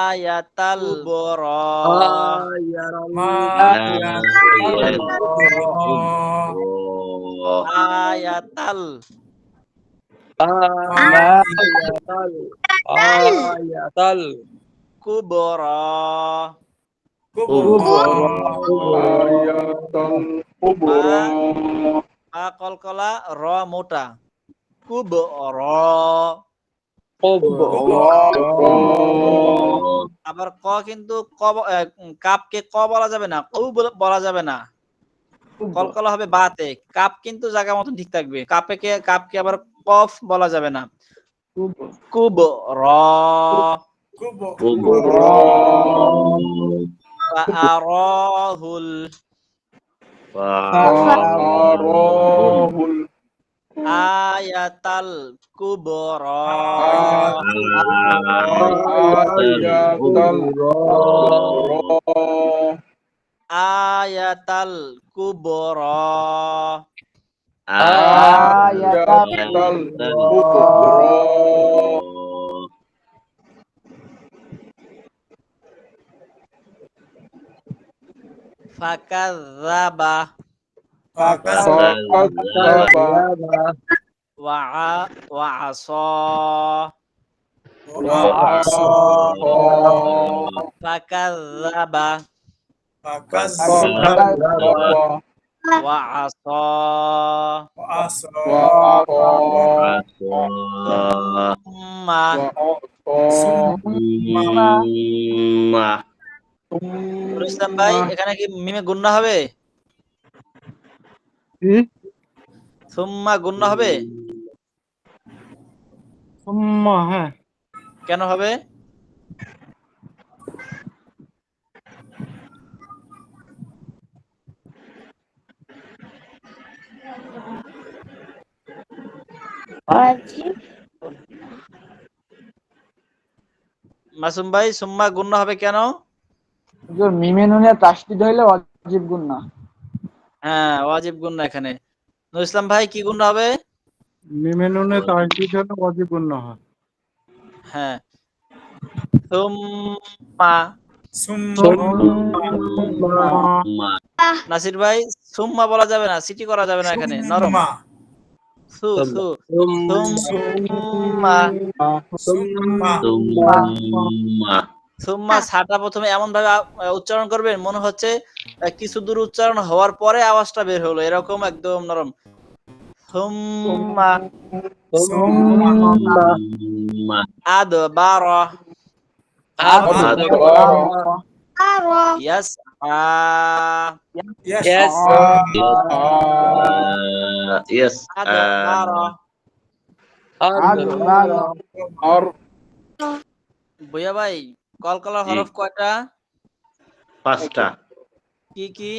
আয়াতাল কুবরা আয়াতাল ayatal কুবরা বা কলকলা র মোটা কুবরা। আবার ক কিন্তু কাপকে ক বলা যাবে না, কু বলা যাবে না, কলকলা হবে বাতে। কাপ কিন্তু জায়গা মতন ঠিক থাকবে, কাপকে আবার কফ বলা যাবে না। কুবরা ফাআরাহুল আয়াতাল কুবরা ayatal kubra fakadzaba wa asa fakadzaba wa asa ইসলাম ভাই, এখানে কি মিমে গুণনা হবে? সুম্মা গুণনা হবে? হ্যাঁ, কেন হবে? মাসুম ভাই, সুম্মা গুণনা হবে কেন? হুজুর মিমে নুনে তাসদিদ হইলে ওয়াজিব গুণনা। হ্যাঁ, ওয়াজিব গুণনা এখানে। নুর ইসলাম ভাই, কি গুণনা হবে? মিমে নুনে তাসদিদ হলে ওয়াজিব গুণনা হয়। হ্যাঁ, সুম্মা। নাসির ভাই, সুম্মা বলা যাবে না, সিটি করা যাবে না, এখানে নরম। সুম্মা সাটা প্রথমে এমন ভাবে উচ্চারণ করবেন মনে হচ্ছে কিছু দূর উচ্চারণ হওয়ার পরে আওয়াজটা বের হলো, এরকম একদম নরম। সুম্মা আদবারা ইয়াসআ আদবারা। বুয়া ভাই, কলকলার হরফ কয়টা? 5টা। কি কি?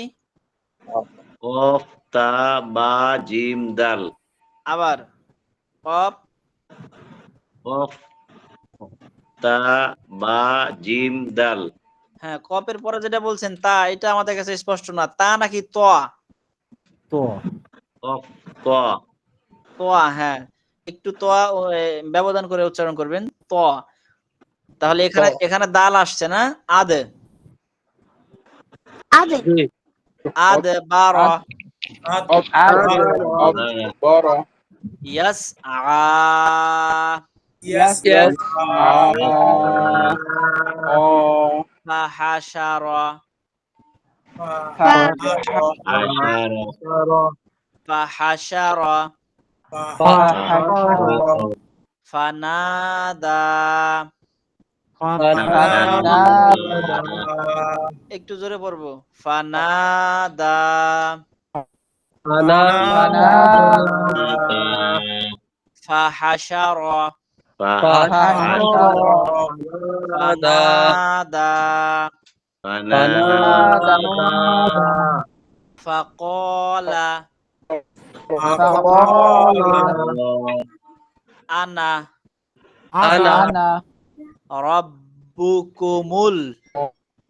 কফ, তা, বা, জিম, দাল। আবার কফ, কফ, তা, বা, জিম, দাল। হ্যাঁ, কফের পরে যেটা বলছেন তা, এটা আমাদের কাছে স্পষ্ট না, তা নাকি তোয়া? কফ, ত। তোয়া, হ্যাঁ, একটু তোয়া ব্যবধান করে উচ্চারণ করবেন, তোয়া। তাহলে এখানে দাল আসছে না, আদে আদে বারা ইয়াসআ ফাহাশারা ফাহাশারা ফানাদা। একটু জোরে পড়বো, ফানাদা ফাহাশারা ফানাদা ফাকালা আনা আনা রাব্বুকুমুল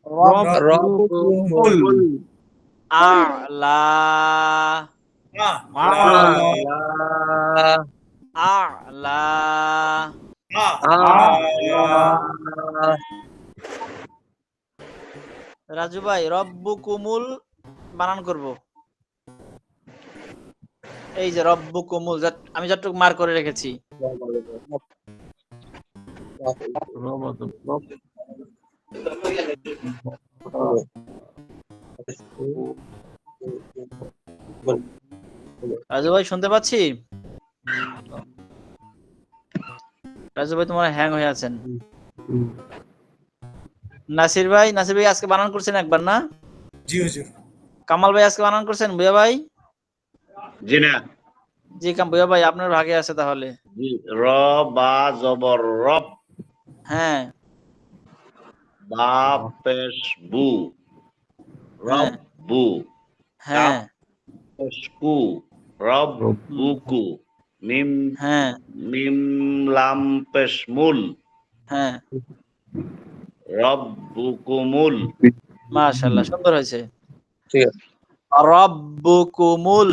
রব্বুকুমুল আ'লা আ'লা রাজু ভাই রব্বুকুমুল বানান করব। এই যে রব্বুকুমুল আমি যতটুকু মার্ক করে রেখেছি। রাজু ভাই শুনতে পাচ্ছি? রাজু ভাই তোমার হ্যাং হয়ে আছেন। নাসির ভাই আজকে বানান করছেন একবার না? জি হুজুর। কামাল ভাই আজকে বানান করছেন? বুয়া ভাই? জি না। জি বুয়া ভাই আপনার ভাগে আছে তাহলে। জি, র বা জবর রব, হ্যাঁ বা পেশ বু, হ্যাঁ রব বু, হ্যাঁ পেশ কু, রব বুকু, মিম হ্যাঁ মিম লাম পেশ মুল, হ্যাঁ রব বুকুমুল। মাশাআল্লাহ সুন্দর হয়েছে। ঠিক আছে। রব্বুকুমুল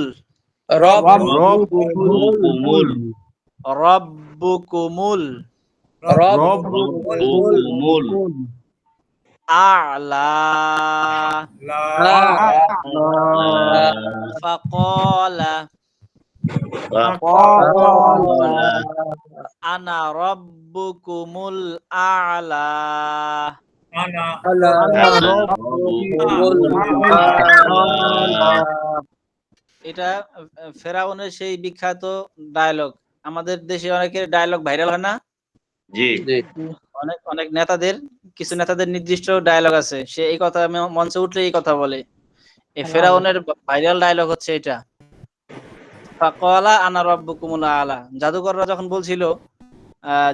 রব্বুকুমুল রব্বুকুমুল রব্বুকুমুল আ'লা ফাকালা আনা রাব্বুকুমুল আ'লা। এটা ফেরাউনের সেই বিখ্যাত ডায়লগ। আমাদের দেশে অনেকের ডায়লগ ভাইরাল হয় না? জি অনেক নেতাদের, কিছু নেতাদের নির্দিষ্ট ডায়লগ আছে, সে এই কথা মঞ্চে উঠলে এই কথা বলে। এই ফেরাউনের ভাইরাল ডায়লগ হচ্ছে এটা, ফাকালা আনা রাব্বুকুমুল আ'লা। জাদুকররা যখন বলছিল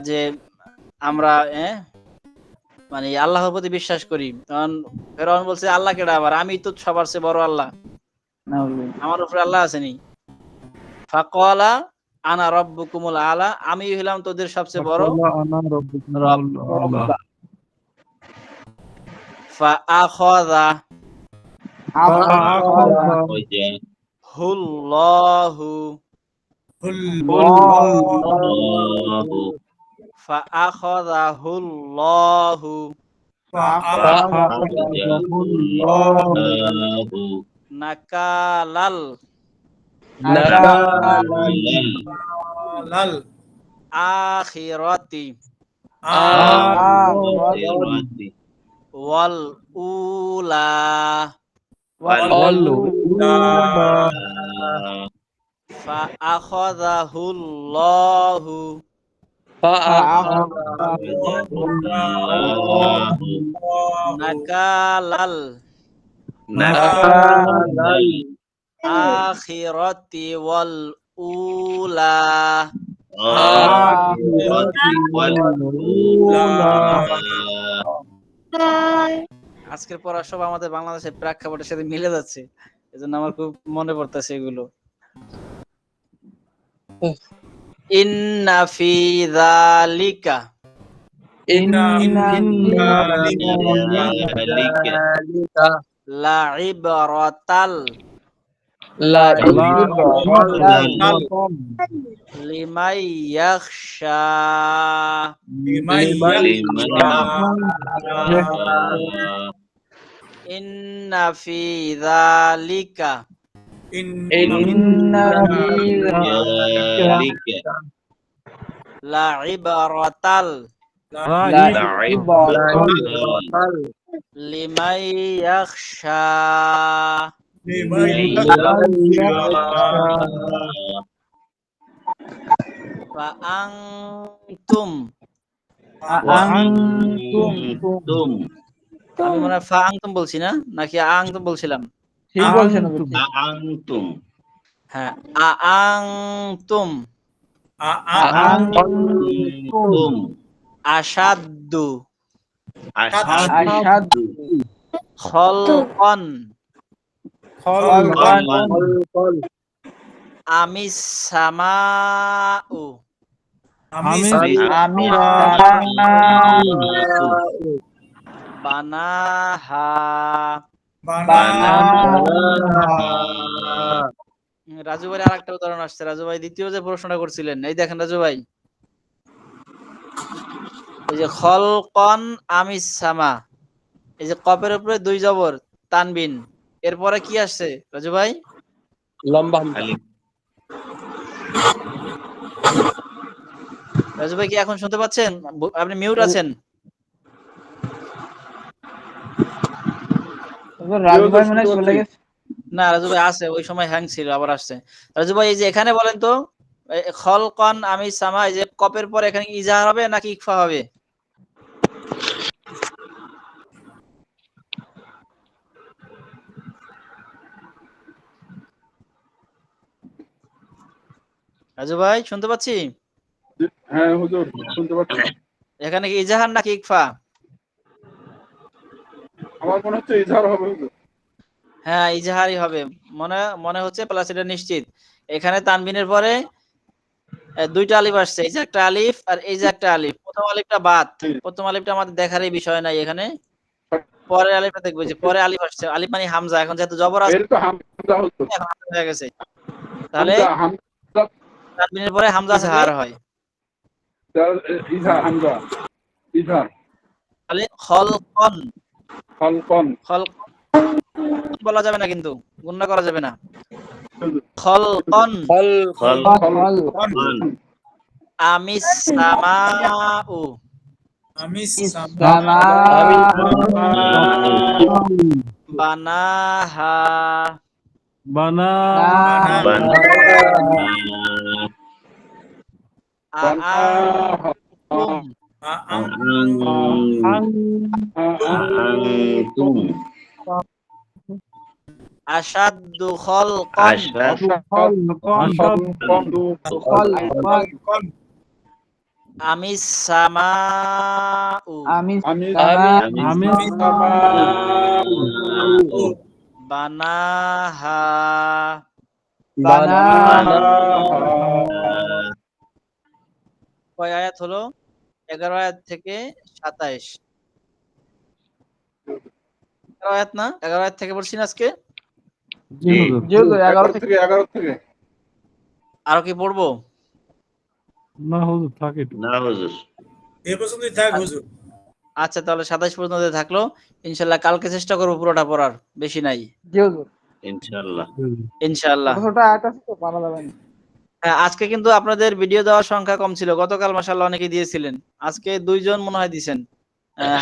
যে আমরা মানে আল্লাহর প্রতি বিশ্বাস করি, তখন ফেরাউন বলছে আল্লাহ কেডা আবার, আমি তো সবার চেয়ে বড় আল্লাহ, আমার উপরে আল্লাহ আসেনি। ফাকালা আনা রাব্বুকুমুল আ'লা, আমি হইলাম তোদের সবচেয়ে বড়। ফাআখাযা হুল্লাহু ফাআখাযাহুল্লাহু নাকালাল আখিরাতি ওয়াল উলা ফাআখাযাহুল্লাহু নাকালাল আখিরাতি ওয়াল উলা। আজকের পড়া সব আমাদের বাংলাদেশের প্রেক্ষাপটের সাথে মিলে যাচ্ছে, এজন্য আমার খুব মনে পড়তেছে এগুলো। ইন্না ফি যালিকা লাইবরাতাল লিমান ইয়াখশা। ইন্না ফি যালিকা লাইবরাতাল লিমান ইয়াখশা। ফাআনতুম আমি মনে হয় ফাআনতুম বলছি না, নাকি আনতুম বলছিলাম? ঠিক বলছেন। আনতুম হ্যাঁ আনতুম আশাদ্দু খলকন আমিস সামাউ আমিস আমি বানাহা রাজু ভাই আরেকটা উদাহরণ আসছে। রাজু ভাই দ্বিতীয় যে প্রশ্নটা করছিলেন, এই দেখেন রাজু ভাই, এই যে খলকন আমিস সামা, এই যে কপের উপরে 2 জবর তানবিন, এরপরে কি আসছে রাজু ভাই? লম্বা হামজা। আলিফ। রাজু ভাই কি এখন শুনতে পাচ্ছেন? আপনি মিউট আছেন। রাজু ভাই মনে হয় চলে গেছে। না রাজু ভাই আছে, ওই সময় হ্যাং ছিল, আবার আসছে। রাজু ভাই এই যে এখানে বলেন তো, খলকন আমিস সামা, এই যে কপের পরে এখানে ইজাহার হবে নাকি ইকফা হবে? রাজু ভাই শুনতে পাচ্ছি। হ্যাঁ হুজুর শুনতে পাচ্ছি। এখানে কি ইজাহার নাকি ইকফা? আমার মনে হচ্ছে ইজহার হবে হুজুর। হ্যাঁ ইজাহারই হবে, মনে মনে হচ্ছে, প্লাস এটা নিশ্চিত। এখানে তানবিনের পরে 2টা আলিফ আসছে, এই যে একটা আলিফ আর এই যে একটা আলিফ। প্রথম আলিফটা বাদ, প্রথম আলিফটা আমাদের দেখারই বিষয় নাই এখানে, পরে আলিফটা দেখবো, যে পরে আলিফ আসছে, আলিফ মানে হামজা, এখন যেহেতু জবর আছে এটা তো হামজা হুজুর। এখন হামজা হয়ে গেছে, তাহলে হামজা তানবিনের পরে হামজা জাহার হয়। ইজহার হামজা ইজহার তাহলে খলকন, খলকন খলকন বলা যাবে না, কিন্তু গুণনা করা যাবে না। খলকন খলকন আমিস সামাউ আমিস বানাহা বানা আআনতুম আনতুম আশাদ্দু খলকন আমিস সামাউ বানাহা কয় আয়াত হলো? 11 আয়াত থেকে 27। 11 আয়াত না, 11 আয়াত থেকে পড়ছি না আজকে। জি হুজুর। 11 থেকে আরো কি পড়বো? না হুজুর থাকে একটু। না হুজুর। এই পর্যন্তই থাক হুজুর। আচ্ছা তাহলে 27 পর্যন্ত থাকলো, ইনশাআল্লাহ কালকে চেষ্টা করবো পুরোটা পড়ার, বেশি নাই ইনশাআল্লাহ। ইনশাআল্লাহ। ছোট আয়াত আছে তো পারা যাবে না। হ্যাঁ, আজকে কিন্তু আপনাদের ভিডিও দেওয়ার সংখ্যা কম ছিল, গতকাল মাশাআল্লাহ অনেকে দিয়েছিলেন, আজকে 2 জন মনে হয় দিয়েছেন,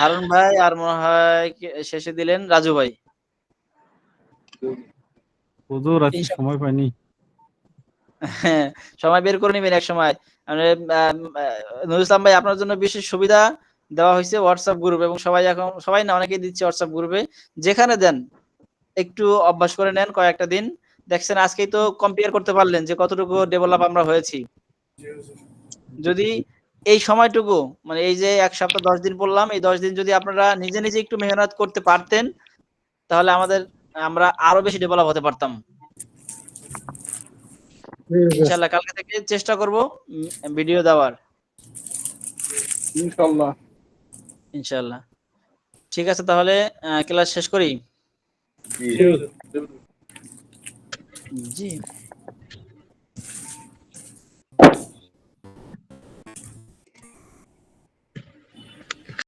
হারুন ভাই আর মনে হয় শেষে দিলেন রাজু ভাই। হুজুর আজকে সময় পাইনি। হ্যাঁ, সময় বের করে নেবেন এক সময়। মানে নুরুল ইসলাম ভাই আপনার জন্য বিশেষ সুবিধা দেওয়া হয়েছে হোয়াটসঅ্যাপ গ্রুপ, এবং সবাই এখন, সবাই না অনেকেই দিচ্ছে হোয়াটসঅ্যাপ গ্রুপে, যেখানে দেন একটু অভ্যাস করে নেন কয়েকটা দিন, দেখছেন আজকেই তো কম্পেয়ার করতে পারলেন যে কতটুকু ডেভেলপ আমরা হয়েছি। যদি এই সময়টুকু, মানে এই যে 1 সপ্তাহ 10 দিন পড়লাম, এই 10 দিন যদি আপনারা নিজে নিজে একটু মেহনত করতে পারতেন, তাহলে আমরা আরো বেশি ডেভেলপ হতে পারতাম। ইনশাআল্লাহ কালকে থেকে চেষ্টা করব ভিডিও দেওয়ার, ইনশাআল্লাহ। ঠিক আছে, তাহলে ক্লাস শেষ করি। জি জি।